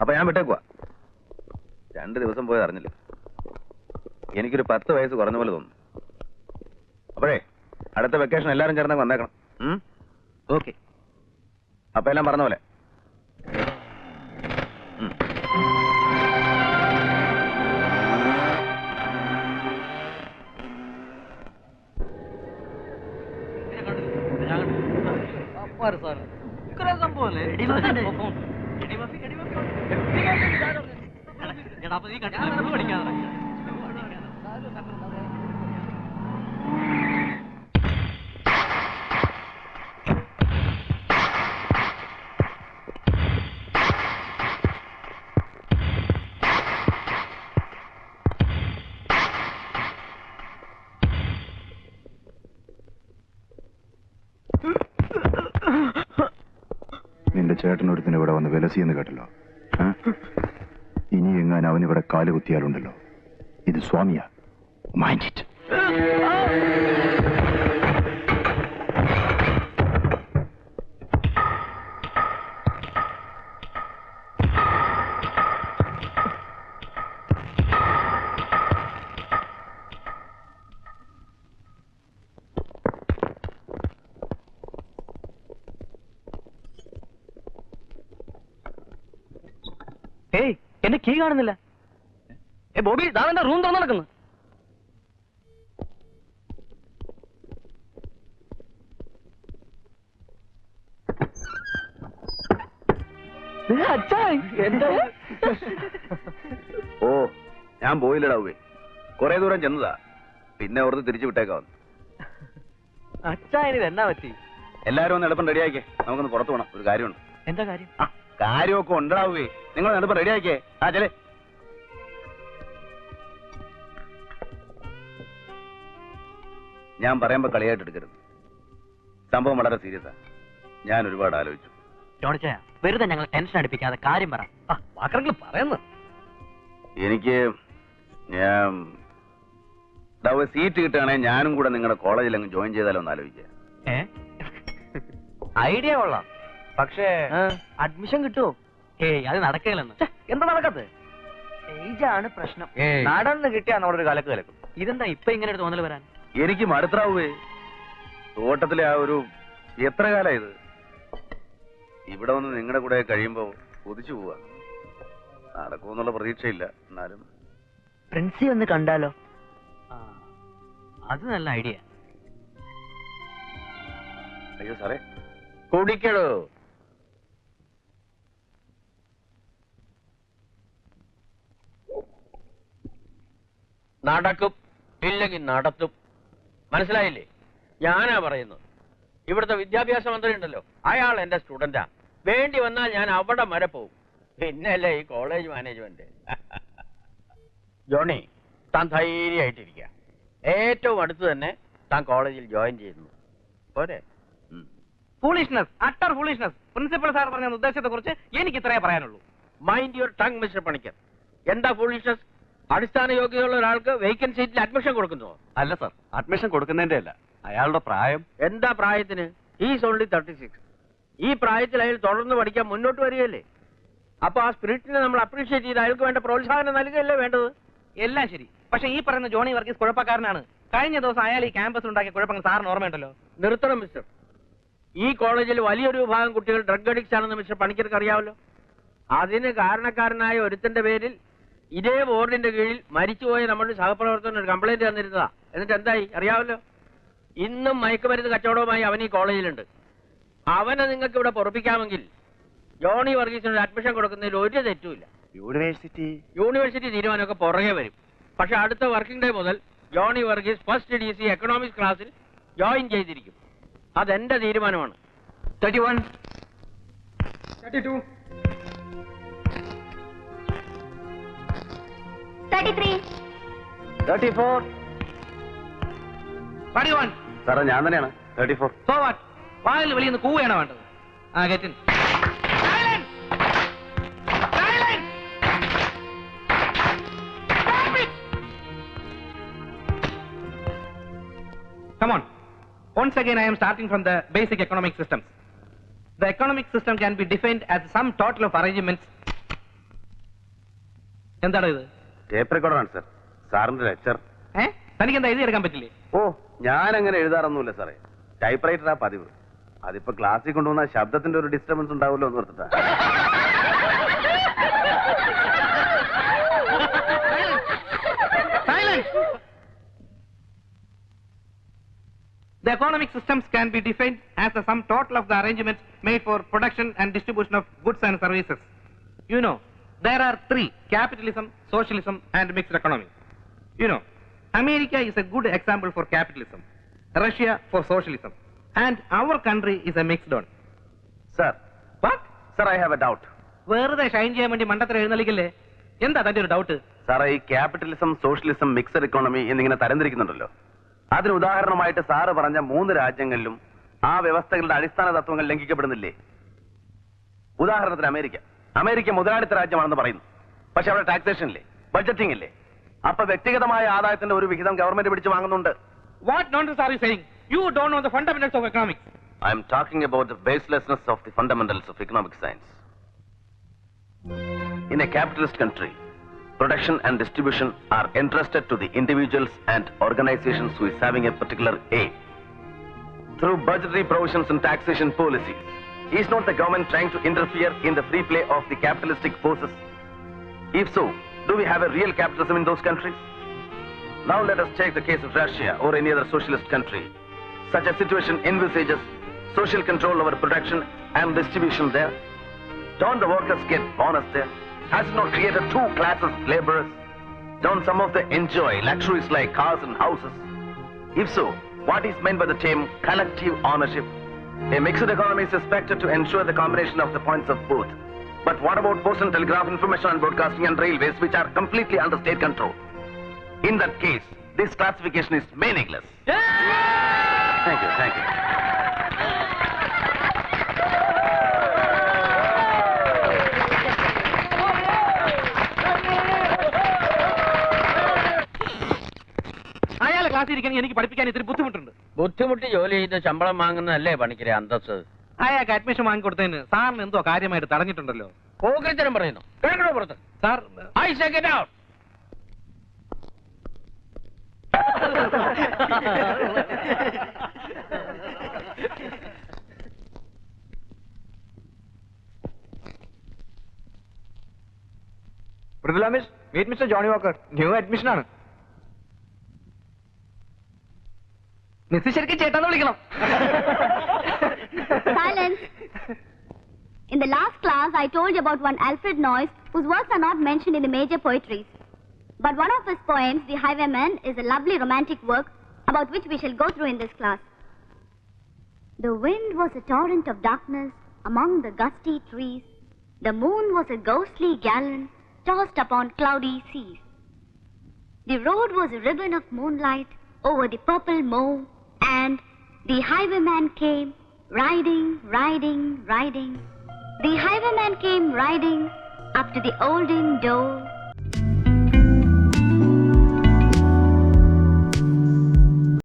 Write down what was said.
അപ്പൊ ഞാൻ വിട്ടേക്കുവാ. 2 ദിവസം പോയത് അറിഞ്ഞില്ല. എനിക്കൊരു 10 വയസ്സ് കുറഞ്ഞ പോലെ തോന്നുന്നു. അപ്പോഴേ അടുത്ത വെക്കേഷൻ എല്ലാവരും ചേർന്ന് വന്നേക്കണം. ഓക്കെ. അപ്പൊ എല്ലാം പറഞ്ഞ പോലെ. നിന്റെ ചേട്ടനൊരുത്തിന് ഇവിടെ വന്ന് വിലസിയെന്ന് കേട്ടല്ലോ. ഇനി എങ്ങാൻ അവനിവിടെ കാല് കുത്തിയാലുണ്ടല്ലോ, ഇത് സ്വാമിയാ. Mind it. ഏയ്, എന്റെ കീ കാണുന്നില്ല. ബോബി, ദാവന്റെ റൂം തുറന്നു നടക്കുന്നു. ഓ, ഞാൻ പോയില്ലടാവേ. കുറെ ദൂരം ചെന്നതാ, പിന്നെ ഓർത്ത് തിരിച്ചു വിട്ടേക്കാവുന്നു. അച്ഛാ, എന്നാ പറ്റി? എല്ലാരും ഒന്ന് എളുപ്പം റെഡിയാക്കിയേ, നമുക്കൊന്ന് പുറത്തു പോകണം. ഒരു കാര്യമുണ്ട്. എന്താ കാര്യം? കാര്യമൊക്കെ ഉണ്ടാവുകയെ. നിങ്ങൾ എളുപ്പം റെഡിയാക്കിയേ. ചെലേ. ഞാൻ പറയുമ്പോ കളിയായിട്ട് എടുക്കരുത്. സംഭവം വളരെ സീരിയസാ. ഞാൻ ഒരുപാട് ആലോചിച്ചു. ജോണിച്ചായ, വെറുതെ ഞങ്ങൾ ടെൻഷൻ അടിപ്പിക്കാതെ കാര്യം പറ. വാക്കറെങ്കിലും പറയുന്നു. എനിക്ക് സീറ്റ് കിട്ടുകയാണെങ്കിൽ ഞാനും കൂടെ നിങ്ങളുടെ കോളേജിൽ അങ്ങ് ജോയിൻ ചെയ്താലോ എന്ന് ആലോചിക്കുക. ഐഡിയ കൊള്ളാം, പക്ഷേ അഡ്മിഷൻ കിട്ടുമോ? ഏയ്, അത് നടക്കില്ലെന്ന്. എന്താ നടക്കാത്തത്? ഏജാണ് പ്രശ്നം. നടന്ന് കിട്ടിയാ നമ്മളൊരു കലക്ക് കലക്കും. ഇതെന്താ ഇപ്പൊ ഇങ്ങനെ ഒരു തോന്നൽ വരാൻ? എനിക്ക് മടുത്രാവേ. തോട്ടത്തിലെ ആ ഒരു എത്ര കാലം ഇത് ഇവിടെ വന്ന് നിങ്ങളുടെ കൂടെ കഴിയുമ്പോ കൊതിച്ചു പോവാ. നടക്കുമെന്നുള്ള പ്രതീക്ഷയില്ല. എന്നാലും പ്രിൻസി ഒന്ന് കണ്ടാലോ? അത് നല്ല ഐഡിയ. അയ്യോ സാറേ, കുടിക്കണോ? നടക്കും, ഇല്ലെങ്കിൽ നടത്തും. മനസ്സിലായില്ലേ? ഞാനാ പറയുന്നത്. ഇവിടുത്തെ വിദ്യാഭ്യാസ മന്ത്രി ഉണ്ടല്ലോ, അയാൾ എന്റെ സ്റ്റുഡന്റാ. വേണ്ടി വന്നാൽ ഞാൻ അവിടെ വരെ പോകും. പിന്നല്ലേ ഈ കോളേജ് മാനേജ്മെന്റ്. ജോണി, താൻ ധൈര്യമായിട്ടിരിക്കുക. ഏറ്റവും അടുത്ത് തന്നെ താൻ കോളേജിൽ ജോയിൻ ചെയ്യുന്നു. പോരെ? Foolishness, utter foolishness. Principal sir പറഞ്ഞ ഉദ്ദേശത്തെ കുറിച്ച് എനിക്ക് ഇത്രേ പറയാനുള്ളൂ. Mind your tongue mister Panicker. എന്താ ഫൂളിഷ്നസ്? അടിസ്ഥാന യോഗ്യതയുള്ള ഒരാൾക്ക് വേക്കൻറ്റ് സീറ്റിൽ അഡ്മിഷൻ കൊടുക്കുന്നോ? അല്ല സാർ, അഡ്മിഷൻ കൊടുക്കുന്നതിന്റെ അല്ല, അയാളുടെ പ്രായം. എന്താ പ്രായത്തിന്? Is only 36. ഈ പ്രായത്തിൽ അയാൾ തുടർന്ന് പഠിക്കാൻ മുന്നോട്ട് വരികയല്ലേ? അപ്പൊ ആ സ്പിരിറ്റിനെ നമ്മൾ അപ്രീഷിയേറ്റ് ചെയ്ത് അയാൾക്ക് വേണ്ട പ്രോത്സാഹനം നൽകുകയല്ലേ വേണ്ടത്? എല്ലാം ശരി, പക്ഷെ ഈ പറയുന്ന ജോണി വർഗീസ് കുഴപ്പക്കാരനാണ്. കഴിഞ്ഞ ദിവസം അയാൾ ഈ ക്യാമ്പസിൽ ഉണ്ടാക്കിയ കുഴപ്പങ്ങൾ സാറിന് ഓർമ്മയുണ്ടല്ലോ. നിർത്തണം മിസ്റ്റർ. ഈ കോളേജിൽ വലിയൊരു വിഭാഗം കുട്ടികൾ ഡ്രഗ് അഡിക്ട്സ് ആണെന്ന് മിസ്റ്റർ പണിക്കർക്ക് അറിയാമല്ലോ. അതിന് കാരണക്കാരനായ ഒരുത്തന്റെ പേരിൽ ഇതേ ബോർഡിന്റെ കീഴിൽ മരിച്ചുപോയ നമ്മുടെ സഹപ്രവർത്തകൻ ഒരു കംപ്ലൈന്റ് തന്നിരുന്നതാ. എന്നിട്ട് എന്തായി അറിയാമല്ലോ? ഇന്നും മയക്കുമരുന്ന് കച്ചവടവുമായി അവൻ ഈ കോളേജിലുണ്ട്. അവനെ നിങ്ങൾക്ക് ഇവിടെ പൊറപ്പിക്കാമെങ്കിൽ ജോണി വർഗീസിന് അഡ്മിഷൻ കൊടുക്കുന്നതിൽ ഒരു തെറ്റുമില്ല. യൂണിവേഴ്സിറ്റി തീരുമാനമൊക്കെ പുറകെ വരും. പക്ഷെ അടുത്ത വർക്കിംഗ് ഡേ മുതൽ Johnny Varghese first DC economics ക്ലാസ്സിൽ ജോയിൻ ചെയ്തിരിക്കും. അതെന്റെ തീരുമാനമാണ്. 31, 32, 33, 34. 41. സാറേ, ഞാൻ തന്നെയാണ് 34. So what? വായിൽ വെളിയിൽ കൂവയാണ് വേണ്ടത്. Get in. Silence! Silence! Stop it! Come on. Once again, I am starting from the basic economic systems. The economic system can be defined as some total of arrangements എന്താണ് ഇത്? Tape റെക്കോർഡറാണ് sir. സാറിന്റെ lecture. തനിക്ക് എന്താ എഴുതി എടുക്കാൻ പറ്റില്ലേ? ഓ, ഞാൻ അങ്ങനെ എഴുതാറൊന്നുമില്ല സാറേ. ടൈപ്പ് റൈറ്ററാ പതിവ്. അതിപ്പോ ക്ലാസ്സിൽ കൊണ്ടുവന്ന ശബ്ദത്തിന്റെ ഒരു ഡിസ്റ്റർബൻസ് ഉണ്ടാവുമല്ലോ എന്ന് ഓർത്തിട്ടാ. The economic systems can be defined as the sum total of the arrangements made for production and distribution of goods and services. You know, there are three: capitalism, socialism, and mixed economy. You know, America is a good example for capitalism, Russia for socialism, and our country is a mixed one. Sir, What? sir, I have a doubt. വെറുതെ ഷൈൻ ചെയ്യാൻ വേണ്ടി മണ്ടത്തരം എഴുന്നള്ളിക്കല്ലേ? എന്താ തന്റെ ഒരു doubt? സാറേ, ഈ capitalism, socialism, mixed economy എന്നിങ്ങനെ തരംതിരിക്കുന്നുണ്ടല്ലോ. അതിന് ഉദാഹരണമായിട്ട് സാറ് പറഞ്ഞ 3 രാജ്യങ്ങളിലും ആ വ്യവസ്ഥകളുടെ അടിസ്ഥാന തത്വങ്ങൾ ലംഘിക്കപ്പെടുന്നില്ലേ? ഉദാഹരണത്തിന് അമേരിക്ക മുതലാളിത്ത രാജ്യമാണെന്ന് പറയുന്നു. പക്ഷെ അവിടെ ടാക്സേഷൻ ഇല്ലേ, ബഡ്ജറ്റിംഗ് ഇല്ലേ? അപ്പൊ വ്യക്തിഗതമായ ആദായത്തിന്റെ ഒരു വിഹിതം ഗവൺമെന്റ് പിടിച്ചു വാങ്ങുന്നുണ്ട്. What nonsense are you saying? You don't know the fundamentals of economics. I am talking about the baselessness of the fundamentals of economic science. In a capitalist country, production and distribution are entrusted to the individuals and organizations who is having a particular aim. Through budgetary provisions and taxation policies, is not the government trying to interfere in the free play of the capitalistic forces? If so, do we have a real capitalism in those countries? Now let us take the case of Russia or any other socialist country. Such a situation envisages social control over production and distribution there. Don't the workers get bonus there? Has it not created 2 classes of laborers? Don't some of them enjoy luxuries like cars and houses? If so, what is meant by the term collective ownership? A mixed economy is expected to ensure the combination of the points of both. But what about post and telegraph, information and broadcasting and railways, which are completely under state control? In that case, this classification is meaningless. Thank you, thank you. അയാളെ ക്ലാസ്സിൽ ഇരിക്കാൻ എനിക്ക് പഠിപ്പിക്കാൻ ഇത്തിരി ബുദ്ധിമുട്ടുണ്ട്. ബുദ്ധിമുട്ടി ജോലി ചെയ്ത് ശമ്പളം വാങ്ങുന്നതല്ലേ പണിക്കരെ അന്തസ്സ്? അയാൾക്ക് അഡ്മിഷൻ വാങ്ങിക്കൊടുത്തതിന് സാറിന് എന്തോ കാര്യമായിട്ട് തടഞ്ഞിട്ടുണ്ടല്ലോ. പോകൃത്തരം പറയുന്നു. കേൾക്കണോ പുറത്ത്? Sir, I say get out. Mridula miss, meet mister Johnny Walker. New admission ആണ്. മിസ് ശരിക്കും ചേട്ടാന്ന് വിളിക്കണം. Silence. In the last class, I told you about one Alfred Noyes, whose works are not mentioned in the major poetries. But one of his poems, The Highwayman, is a lovely romantic work about which we shall go through in this class. The wind was a torrent of darkness among the gusty trees. The moon was a ghostly galleon tossed upon cloudy seas. The road was a ribbon of moonlight over the purple moor, and the highwayman came riding, riding, riding. The highwayman came riding up to the olden door.